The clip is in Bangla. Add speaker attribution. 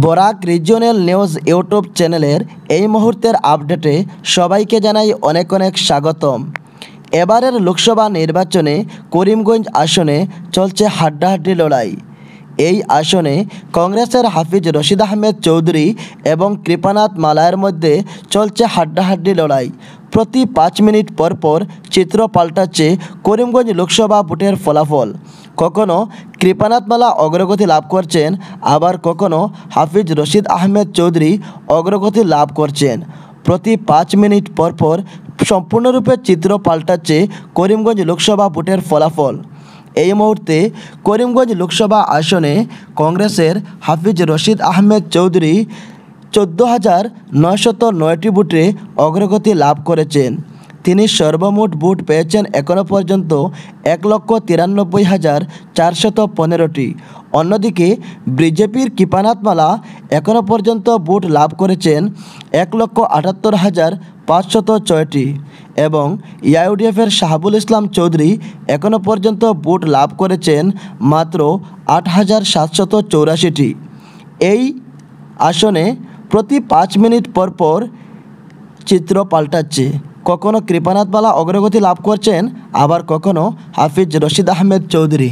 Speaker 1: বরাক রিজিওনাল নিউজ ইউটিউব চ্যানেলের এই মুহূর্তের আপডেটে সবাইকে জানাই অনেক অনেক স্বাগতম। এবারের লোকসভা নির্বাচনে করিমগঞ্জ আসনে চলছে হাড্ডাহাড্ডি লড়াই। এই আসনে কংগ্রেসের হাফিজ রশিদ আহমেদ চৌধুরী এবং কৃপানাথ মালায়ের মধ্যে চলছে হাড্ডাহাড্ডি লড়াই। প্রতি 5 মিনিট পর পর চিত্র পাল্টাচ্ছে করিমগঞ্জ লোকসভা ভোটের ফলাফল। কখনো কৃপানাথ মালা অগ্রগতি লাভ করছেন, আবার কখনো হাফিজ রশিদ আহমেদ চৌধুরী অগ্রগতি লাভ করছেন। প্রতি 5 মিনিট পর পর সম্পূর্ণরূপে চিত্র পাল্টাচ্ছে করিমগঞ্জ লোকসভা ভোটের ফলাফল। এই মুহূর্তে করিমগঞ্জ লোকসভা আসনে কংগ্রেসের হাফিজ রশিদ আহমেদ চৌধুরী 14,909টি ভোটে অগ্রগতি লাভ করেছেন। তিনি সর্বমোট ভোট পেয়েছেন এখনও পর্যন্ত 1,93,415টি। অন্যদিকে বিজেপির কৃপানাথ মালা এখনও পর্যন্ত ভোট লাভ করেছেন 1,78,506টি এবং ইউডিএফের শাহাবুল ইসলাম চৌধুরী এখনও পর্যন্ত ভোট লাভ করেছেন মাত্র 8,784টি। এই আসনে প্রতি 5 মিনিট পর পর চিত্র পাল্টাচ্ছে। কখনো কৃপানাথ মালা অগ্রগতি লাভ করছেন, আবার কখনো হাফিজ রশিদ আহমেদ চৌধুরী।